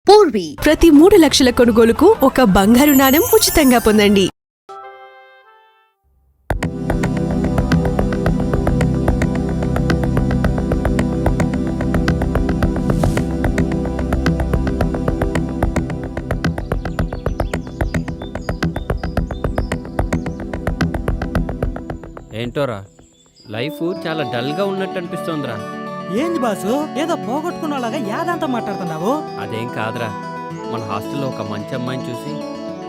పూర్వీ ప్రతి 3 లక్షల కొనుగోలుకు ఒక బంగారు నాణెం ఉచితంగా పొందండి. ఏంటోరా లైఫ్ చాలా డల్గా ఉన్నట్టు అనిపిస్తోందిరా. ఏంది బాసు ఏదో పోగొట్టుకున్నలాగా యాదంతా మాట్లాడుతున్నావు? అదేం కాదురా, మన హాస్టల్లో ఒక మంచి అమ్మాయిని చూసి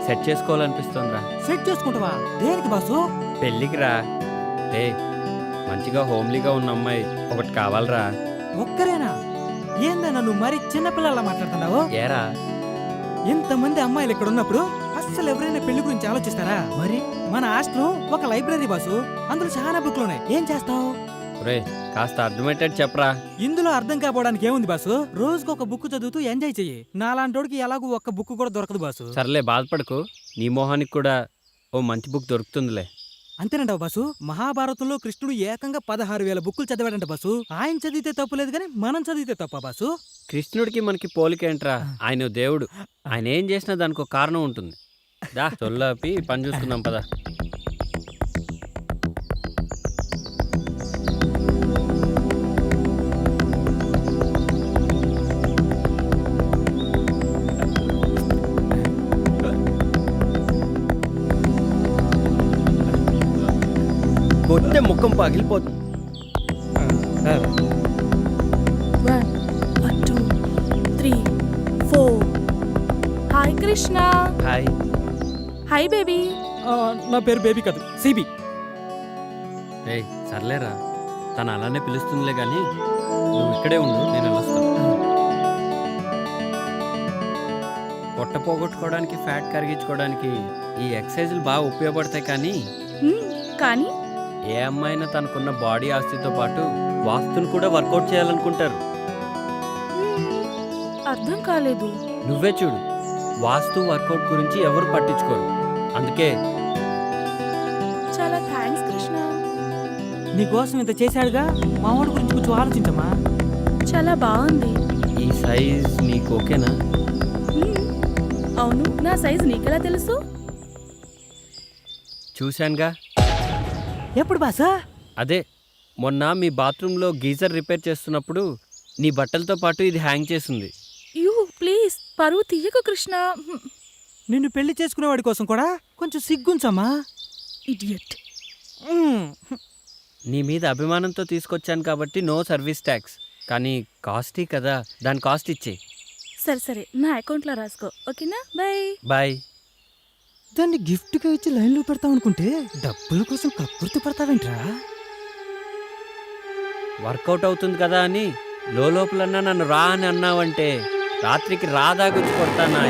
సెట్ చేసుకోవాలనిపిస్తోందిరా. సెట్ చేసుకుంటావా? దేనికి బాసు? పెళ్ళికి రా. మంచిగా హోమ్లీగా ఉన్న అమ్మాయి ఒకటి కావాలరా. ఒక్కరేనా? ఏందన్నా నువ్వు మరి చిన్నపిల్లలా మాట్లాడుతున్నావు? ఏరా, ఇంతమంది అమ్మాయిలు ఇక్కడ ఉన్నప్పుడు అస్సలు ఎవరైనా పెళ్లి గురించి ఆలోచిస్తారా? మరి మన హాస్టల్ ఒక లైబ్రరీ బాసు, అందులో చాలా బుక్లు ఉన్నాయి. ఏం చేస్తావు? రే కాస్త అర్థమయ్యేటట్టు చెప్పరా. ఇందులో అర్థం కాపోవడానికి ఏముంది బాసు? రోజుకు ఒక బుక్ చదువుతూ ఎంజాయ్ చెయ్యి. నాలాంటోడికి ఎలాగూ ఒక్క బుక్ కూడా దొరకదు బాసు. సర్లే బాధపడకు, నీ మొహానికి కూడా ఓ మంచి బుక్ దొరుకుతుందిలే. అంతేనంటావు బాసు? మహాభారతంలో కృష్ణుడు ఏకంగా 16,000 బుక్కులు చదివాడంట బాసు. ఆయన చదివితే తప్పులేదు కానీ మనం చదివితే తప్ప బాసు? కృష్ణుడికి మనకి పోలికేంట్రా, ఆయన దేవుడు. ఆయన ఏం చేసినా దానికి ఒక కారణం ఉంటుంది. దా చొల్లాపి పని చూసుకుందాం పద. కొట్టే ముఖం పగిలిపోతుంది. 1 2 3 4. Hi Krishna. Hi. Hi baby. నా పేరు బేబీ కాదు, సిబి. రే సర్లేరా, తను అలానే పిలుస్తుందిలే కానీ నువ్వు ఇక్కడే ఉండు, నేను వెళ్ళొస్తాను. పొట్ట పోగొట్టుకోవడానికి ఫ్యాట్ కరిగించుకోవడానికి ఈ ఎక్సర్సైజులు బాగా ఉపయోగపడతాయి. కానీ కానీ ఏ అమ్మాయినా తనకున్న బాడీ ఆస్తితో పాటు వాస్తుని కూడా వర్కౌట్ చేయాలనుకుంటారు. అర్థం కాలేదు. నువ్వే చూడు, వాస్తు వర్కౌట్ గురించి ఎవరు పట్టించుకోరు. అందుకే చాలా థ్యాంక్స్ కృష్ణ. నీకోసం ఇంత చేశాడుగా, మావాడి గురించి కొంచెం ఆలోచించమ్మా. చాలా బాగుంది. ఈ సైజ్ నీకు ఓకేనా? అవును, నా సైజ్ నీకెలా తెలుసు? చూశానుగా. ఎప్పుడు బాసా? అదే మొన్న మీ బాత్రూంలో గీజర్ రిపేర్ చేస్తున్నప్పుడు నీ బట్టలతో పాటు ఇది హ్యాంగ్ చేసింది. యూ ప్లీజ్ పరువు తీయకు కృష్ణ. నిన్ను పెళ్లి చేసుకునేవాడి కోసం కూడా కొంచెం సిగ్గుంచమ్మా. ఇడియట్. నీ మీద అభిమానంతో తీసుకొచ్చాను కాబట్టి నో సర్వీస్ ట్యాక్స్. కానీ కాస్టీ కదా, దాని కాస్ట్ ఇచ్చే. సరే సరే, నా అకౌంట్లో రాసుకో, ఓకేనా? Bye bye. దాన్ని గిఫ్ట్గా ఇచ్చి లైన్లో పెడతావు అనుకుంటే డబ్బుల కోసం కక్కుర్తి పడతావేంట్రా? వర్కౌట్ అవుతుంది కదా అని లోపలన్నా నన్ను రా అని అన్నావంటే రాత్రికి రాదాగుచ్చి కొడతానా?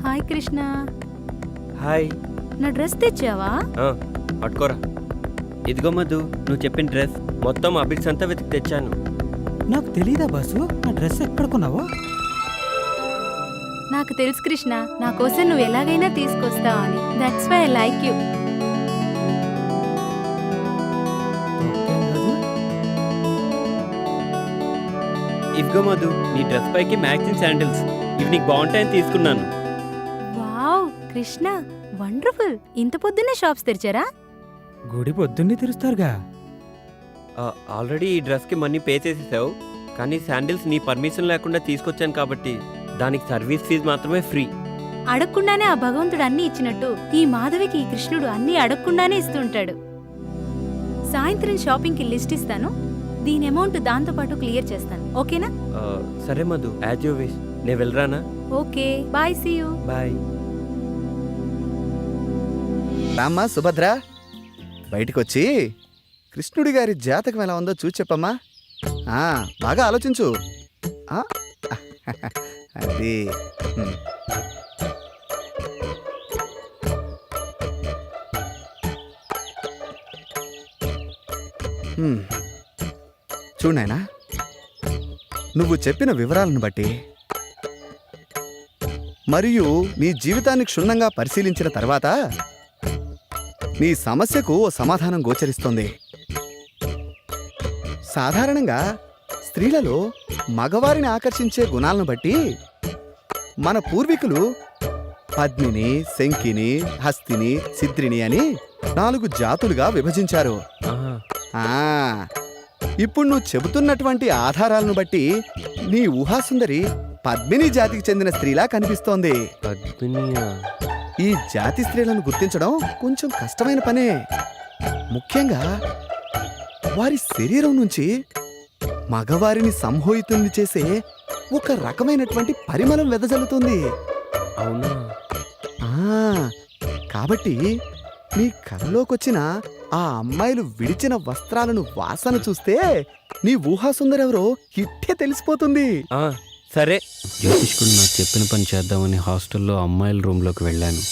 హాయ్ కృష్ణ. హాయ్. నా డ్రెస్ తెచ్చావా? పట్టుకోరా. ఇదిగో మధు, నువ్వు చెప్పిన డ్రెస్ మొత్తం అబిడ్స్ అంతా వెతికి తెచ్చాను. నాకు తెలీదా బాసు నా డ్రెస్ ఎక్కడ కొన్నావో? నాకు తెలుసు కృష్ణ, నా కోసం నువ్వు ఎలాగైనా తీసుకొస్తావు అని. That's why I like you. ఇదిగో మధు, నీ డ్రెస్ పైకి మ్యాచింగ్ శాండిల్స్. ఇవి నీకు బాగుంటాయని తీసుకున్నాను. Wow Krishna, wonderful. ఇంత పొద్దున్నే షాప్స్ తెరిచారా? గుడి పొద్దున్నే తెరుస్తారుగా. ఆల్రెడీ ఈ డ్రెస్కి మనీ పే చేసేసావు, కానీ శాండిల్స్ నీ పర్మిషన్ లేకుండా తీసుకొచ్చాను కాబట్టి దానికి సర్వీస్ ఫీజు మాత్రమే ఫ్రీ. అడగకుండానే ఆ భగవంతుడు అన్నీ ఇచ్చినట్టు ఈ మాధవికి ఈ కృష్ణుడు అన్నీ అడగకుండానే ఇస్తుంటాడు. సాయంత్రం షాపింగ్కి లిస్ట్ ఇస్తాను, దీని అమౌంట్ దాంతో పాటు క్లియర్ చేస్తాను, ఓకేనా? సరే మధు, యాజ్ యూ విష్. నేను వెళ్ళరానా? Okay bye, see you. Bye. రామ్మా సుభద్ర, బయటికొచ్చి కృష్ణుడి గారి జాతకం ఎలా ఉందో చూసి చెప్పమ్మా. బాగా ఆలోచించు. అది చూడాయనా, నువ్వు చెప్పిన వివరాలను బట్టి మరియు నీ జీవితాన్ని క్షుణ్ణంగా పరిశీలించిన తర్వాత నీ సమస్యకు ఓ సమాధానం గోచరిస్తోంది. సాధారణంగా స్త్రీలలో మగవారిని ఆకర్షించే గుణాలను బట్టి మన పూర్వీకులు పద్మిని, శంకిని, హస్తిని, సిద్రిని అని 4 జాతులుగా విభజించారు. ఆహా. ఆ ఇప్పుడు నువ్వు చెబుతున్నటువంటి ఆధారాలను బట్టి నీ ఊహాసుందరి పద్మిని జాతికి చెందిన స్త్రీలా కనిపిస్తోంది. పద్మినియా? ఈ జాతి స్త్రీలను గుర్తించడం కొంచెం కష్టమైన పనే. ముఖ్యంగా వారి శరీరం నుంచి మగవారిని సంమోహితుల్ని చేసే ఒక రకమైనటువంటి పరిమళం వెదజల్లుతుంది. అవునా? కాబట్టి నీ కలలోకొచ్చిన ఆ అమ్మాయిలు విడిచిన వస్త్రాలను వాసన చూస్తే నీ ఊహాసుందరెవరో ఇట్టే తెలిసిపోతుంది. సరే. జ్యోతిష్కుడు నాకు చెప్పిన పని చేద్దామని హాస్టల్లో అమ్మాయిల రూమ్లోకి వెళ్ళాను.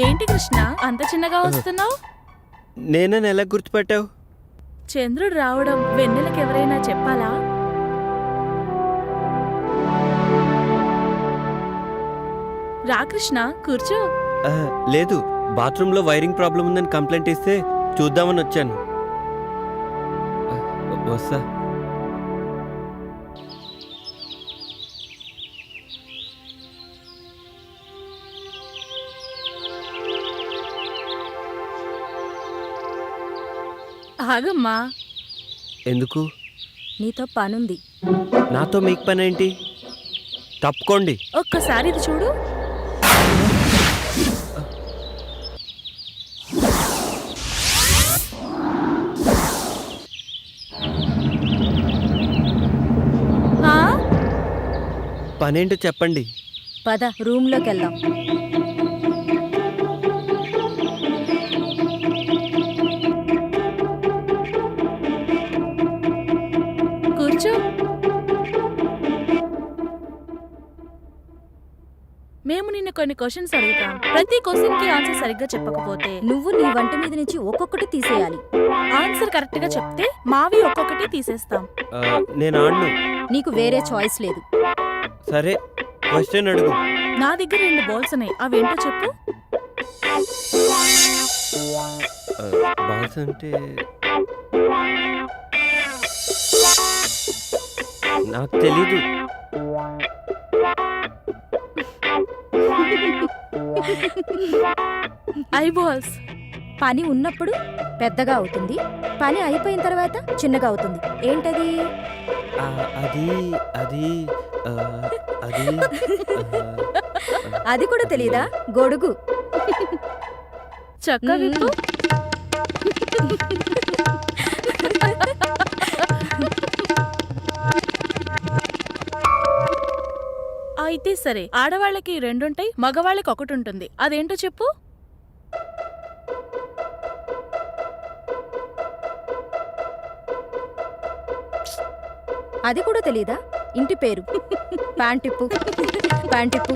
ఏంటి కృష్ణ అంత చిన్నగా వస్తున్నావు? నేనని ఎలా గుర్తుపట్టావు? చంద్రుడు రావడం వెన్నెలకు ఎవరైనా చెప్పాలా? రా కృష్ణ, కూర్చో. లేదు, బాత్రూంలో వైరింగ్ ప్రాబ్లం ఉందని కంప్లైంట్ ఇస్తే చూద్దామని వచ్చాను. వస్తా. ఆగమ్మా. ఎందుకు? నీతో పనుంది. నాతో మీకు పని ఏంటి? తప్పుకోండి. ఒక్కసారి ఇది చూడు. పనేంటో చెప్పండి. పద రూమ్లోకి వెళ్దాం. కూర్చో. మేము నిన్ను కొన్ని క్వశ్చన్స్ అడుగుతాం. ప్రతి క్వశ్చన్ కి ఆన్సర్ సరిగ్గా చెప్పకపోతే నువ్వు నీ వంట మీద నుంచి ఒక్కొక్కటి తీసేయాలి. ఆన్సర్ కరెక్ట్ గా చెప్తే మావి ఒక్కొక్కటి తీసేస్తాం. నేను ఆడను. నీకు వేరే చాయిస్ లేదు. సరే, క్వశ్చన్ అడుగు. నా దగ్గర 2 బాల్స్ ఉన్నాయి, అవేంటో చెప్పు. బాల్స్ అంటే నాకు తెలీదు. I balls. పని ఉన్నప్పుడు పెద్దగా అవుతుంది, పని అయిపోయిన తర్వాత చిన్నగా అవుతుంది. ఏంటది? అది అది అది అది కూడా తెలీదా? గొడుగు. చక్క విప్పు. అయితే సరే, ఆడవాళ్ళకి 2 ఉంటాయి, మగవాళ్ళకి 1 ఉంటుంది. అదేంటో చెప్పు. అది కూడా తెలీదా? ఇంటి పేరు. ప్యాంటిప్పు. ప్యాంటిప్పు.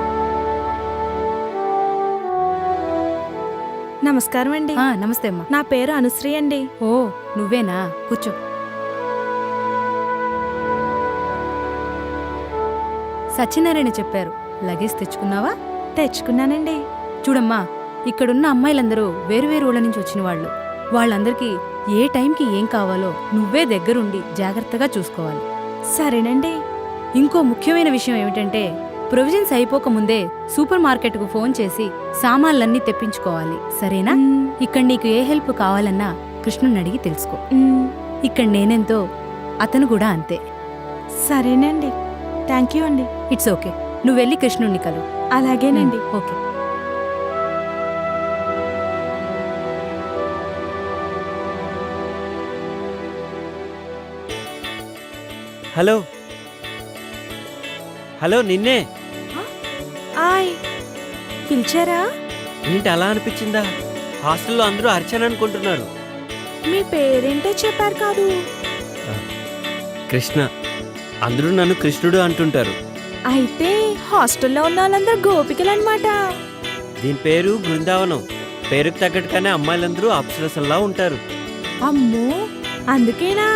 నమస్కారం అండి. నమస్తే అమ్మా. నా పేరు అనుశ్రీ అండి. ఓ నువ్వేనా, కూర్చో. సత్యనారాయణ చెప్పారు, లగేజ్ తెచ్చుకున్నావా? తెచ్చుకున్నానండి. చూడమ్మా, ఇక్కడున్న అమ్మాయిలందరూ వేరువేరు ఊళ్ళ నుంచి వచ్చిన వాళ్ళు. వాళ్ళందరికీ ఏ టైంకి ఏం కావాలో నువ్వే దగ్గరుండి జాగ్రత్తగా చూసుకోవాలి. సరేనండి. ఇంకో ముఖ్యమైన విషయం ఏమిటంటే, ప్రొవిజన్స్ అయిపోకముందే సూపర్ మార్కెట్కు ఫోన్ చేసి సామాన్లన్నీ తెప్పించుకోవాలి, సరేనా? ఇక్కడ నీకు ఏ హెల్ప్ కావాలన్నా కృష్ణుని అడిగి తెలుసుకో. ఇక్కడ నేనెంతో అతను కూడా అంతే. సరేనండి. థ్యాంక్ యూ అండి. It's okay. నువ్వు వెళ్ళి కృష్ణుణ్ణి కలు. అలాగేనండి. ఓకే. హలో హలో, నిన్నే. ఆయ్, పిలిచారా? ఏంటి అలా అనిపించిందా? హాస్టల్లో అందరూ అర్చన అనుకుంటున్నారు. మీ పేరేంటో చెప్పారు కాదు. కృష్ణ. అందరూ నన్ను కృష్ణుడు అంటుంటారు. అయితే హాస్టల్లో ఉన్న వాళ్ళందరూ గోపికలు అనమాట. దీని పేరు బృందావనం. పేరుకు తగ్గట్టుగానే అమ్మాయిలందరూ అప్సరసల్లా ఉంటారు. అమ్మో, అందుకేనా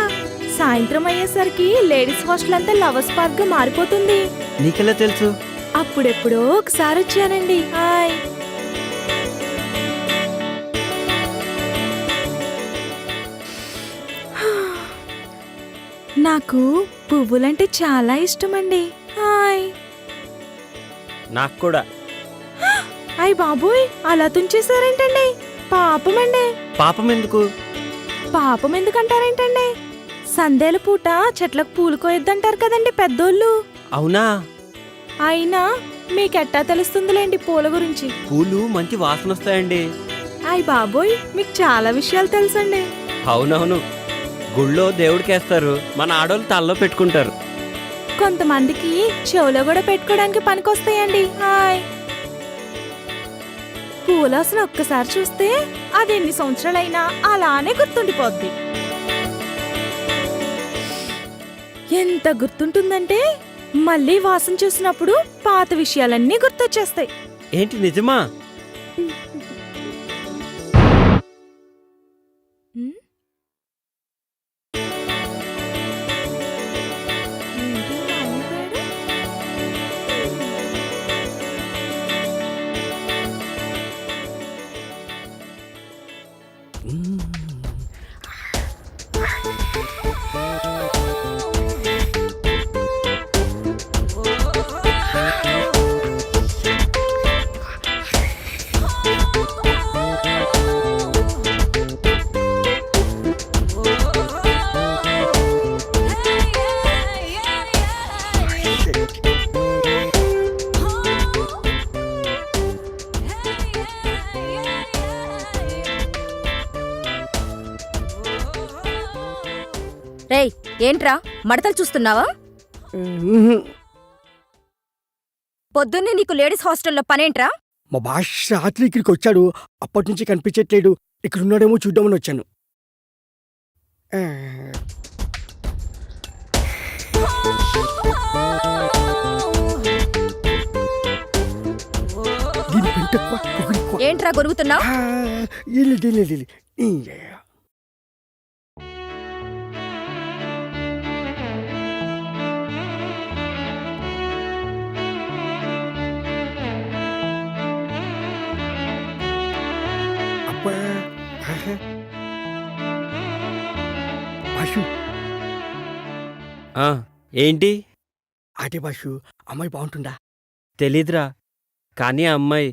సాయంత్రం అయ్యేసరికి లేడీస్ హాస్టల్ అంతా లవర్స్ పార్క్ గా మారిపోతుంది? నీకెలా తెలుసు? అప్పుడెప్పుడో ఒకసారి వచ్చానండి. హాయ్. నాకు పువ్వులంటే చాలా ఇష్టమండి. హాయ్. నాకు కూడా. అయ్ బాబోయ్, అలా తుంచేశారేంటండి? పాపమండి. పాపం ఎందుకు? పాపం ఎందుకంటారేంటండి? సందేల పూట చెట్లకు పూలు కోయొద్దంటారు కదండి పెద్దోళ్ళు. అవునా? అయినా మీకెట్టా తెలుస్తుందిలేండి పూల గురించి. పూలు మంచి వాసన వస్తాయండి. అయ్ బాబోయ్, మీకు చాలా విషయాలు తెలుసండి. అవునవును. గుళ్ళో దేవుడికేస్తారు, మన ఆడోళ్ళు తలలో పెట్టుకుంటారు. కొంతమందికి చెవులో కూడా పెట్టుకోవడానికి పనికొస్తాయండి. హాయ్. పూలాసన ఒక్కసారి చూస్తే అది ఎన్ని సంవత్సరాలైనా అలానే గుర్తుండిపోద్ది. ఎంత గుర్తుంటుందంటే మళ్ళీ వాసన చూసినప్పుడు పాత విషయాలన్నీ గుర్తొచ్చేస్తాయి. ఏంటి నిజమా? రేయ్, ఏంట్రా మడతలు చూస్తున్నావా? పొద్దున్నే నీకు లేడీస్ హాస్టల్లో పనేంట్రా? మా భాష రాత్రి ఇక్కడికి వచ్చాడు, అప్పటి నుంచి కనిపించట్లేడు. ఇక్కడ ఉన్నాడేమో చూద్దామని వచ్చాను. దీని పెంటెక్కువ, పొగరెక్కువ. ఏంట్రా గొరుగుతున్నావు? భాషు, ఏంటి? అదే భాషు, అమ్మాయి బాగుంటుందా? తెలీదురా, కానీ ఆ అమ్మాయి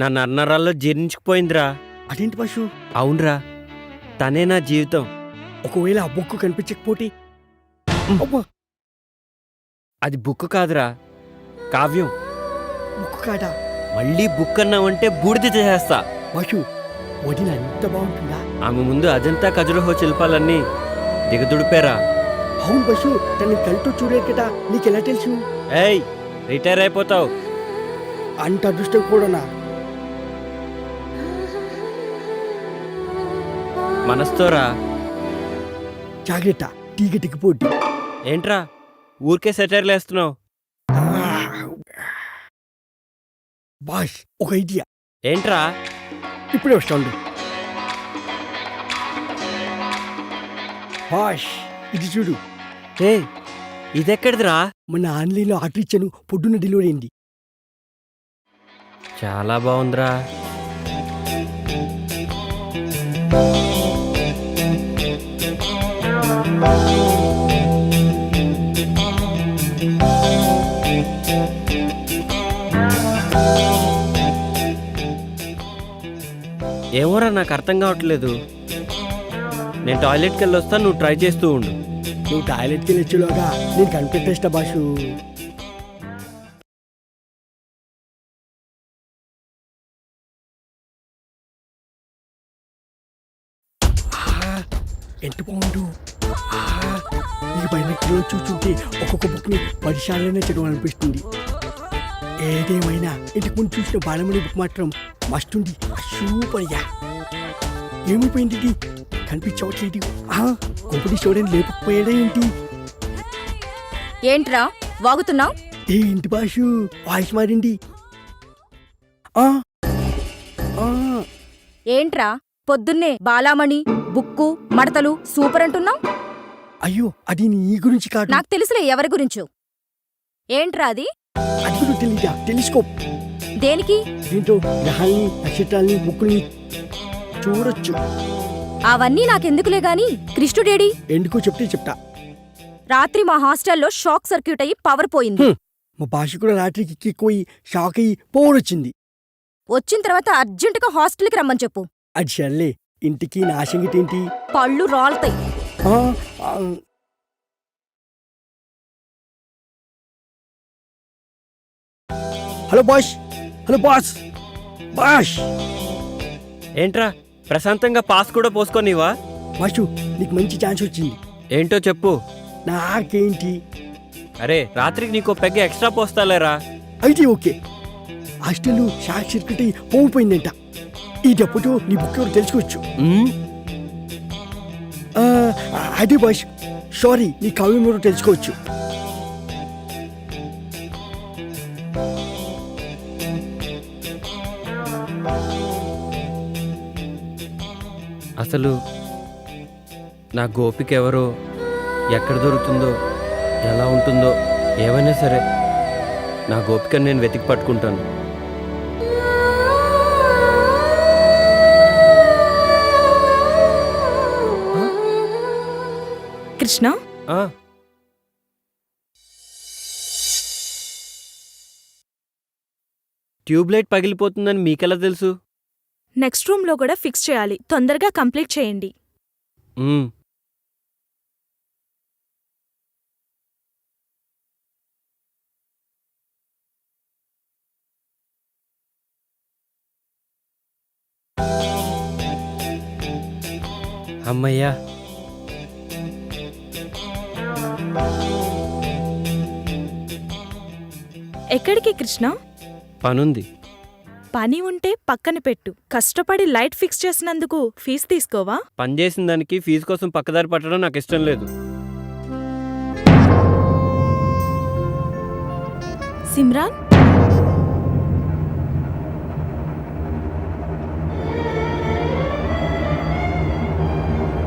నా నన్నరాల్లో జీర్ణించుకుపోయిందిరా. అదేంటి భాషు? అవునరా, తనే నా జీవితం. ఒకవేళ ఆ బుక్ కనిపించకపోతే? అది బుక్ కాదురా, కావ్యం. బుక్ కాదా? మళ్ళీ బుక్ అన్నావంటే బూడిద చేసేస్తా. భాషు, వదిన అంత బాగుంటుందా? ఆమె ముందు అజంతా ఖజురహో శిల్పాలన్నీ దిగదుడిపారా. అవును బస్సు, తనని కళ్ళతో చూడలేదు కదా, నీకెలా తెలుసు? ఏయ్, రిటైర్ అయిపోతావు. అంత అదృష్టం కూడానా? మనస్తోరా. జాగ్రత్త, తీగ దిగిపోద్ది. ఏంట్రా ఊరికే సెటైర్లు వేస్తున్నావు? బాస్, ఒక ఐడియా. ఏంట్రా? ఇప్పుడే వస్తాను. బాష్ ఇది చూడు, ఏ ఇదెక్కడిదిరా? మొన్న ఆన్లైన్లో ఆర్డర్ ఇచ్చాను, పొద్దున్న డెలివరీ అయింది. చాలా బాగుందిరా. ఏమోరా నాకు అర్థం కావట్లేదు. నేను టాయిలెట్కి వెళ్ళి వస్తాను, నువ్వు ట్రై చేస్తూ ఉండు. నువ్వు టాయిలెట్కి వెళ్ళి వచ్చేలోగా నేను కనిపెట్టేస్తా బాషు. ఎంత బాగుండు. ఈ పైన చూస్తుంటే ఒక్కొక్క బుక్ని 10 సార్లైనా చదవాలనిపిస్తుంది. ఏదేమైనా ఇంటికి ముందు చూసిన బాలమణి బుక్ మాత్రం మస్తుంది. సూపర్గా ఏమైపోయింది ఇది? కనిపించవట్లేదు. కొంపటి చూడని లేకపోయాడా ఏంటి? ఏంట్రా వాగుతున్నావు? ఏ ఇంటి భాషు వాయిస్ మారింది. ఆ, ఆ, ఏంట్రా పొద్దున్నే బాలామణి బుక్కు మడతలు సూపర్ అంటున్నావు? అయ్యో అది నీ గురించి కాదు. నాకు తెలుసులే ఎవరి గురించో. ఏంట్రా అది? అది కూడా తెలీదా? టెలిస్కోప్. దేనికి? దీంతో గ్రహాల్ని, నక్షత్రాల్ని, బుక్కుల్ని చూడొచ్చు. అవన్నీ నాకెందుకులే గాని కృష్ణుడేడి? ఎందుకో చెప్తే చెప్తా. రాత్రి మా హాస్టల్లో షాక్ సర్క్యూట్ అయ్యి పవర్ పోయింది. మా భాష కూడా రాత్రికి ఎక్కిపోయి షాక్ అయ్యి పోవడొచ్చింది. వచ్చిన తర్వాత అర్జెంటుగా హాస్టల్కి రమ్మని చెప్పు. అది సర్లే, ఇంటికి నా సంగతి ఏంటి? పళ్ళు రాలుతాయి. ఆ, ఆ, hello boss. Hello boss. Boss ఏంట్రా ప్రశాంతంగా పాస్ కూడా పోసుకోనివా? బాషు నీకు మంచి ఛాన్స్ వచ్చింది. ఏంటో చెప్పు. నాకేంటి? అరే రాత్రికి నీకో పెగ్గ ఎక్స్ట్రా పోస్తాలేరా. అయితే ఓకే. హాస్టల్ షాక్ సర్క్యూట్ అయ్యి పోయిపోయిందంట. ఈ డబ్బుతో నీ బుక్ ఎవరు తెలుసుకోవచ్చు. అదే బాష్, సారీ, నీ కావ్యం ఎవరు తెలుసుకోవచ్చు. అసలు నా గోపిక ఎవరో, ఎక్కడ దొరుకుతుందో, ఎలా ఉంటుందో ఏమైనా సరే నా గోపికను నేను వెతికి పట్టుకుంటాను. కృష్ణ, ట్యూబ్లైట్ పగిలిపోతుందని మీకెలా తెలుసు? నెక్స్ట్ రూమ్ లో కూడా ఫిక్స్ చేయాలి. తొందరగా కంప్లీట్ చేయండి. అమ్మయ్యా. ఎక్కడికి కృష్ణ? పనుంది. పని ఉంటే పక్కన పెట్టు. కష్టపడి లైట్ ఫిక్స్ చేసినందుకు ఫీజు తీసుకోవా? పని చేసిన దానికి ఫీజు కోసం పక్కదారి పట్టడం నాకు ఇష్టం లేదు. సిమ్రాన్,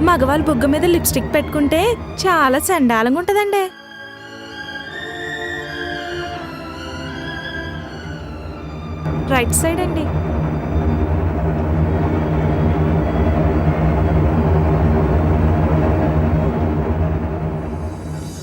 మగవాళ్ళు బొగ్గ మీద లిప్స్టిక్ పెట్టుకుంటే చాలా చండాలంగా ఉంటదండి. రైట్ సైడ్ అండి.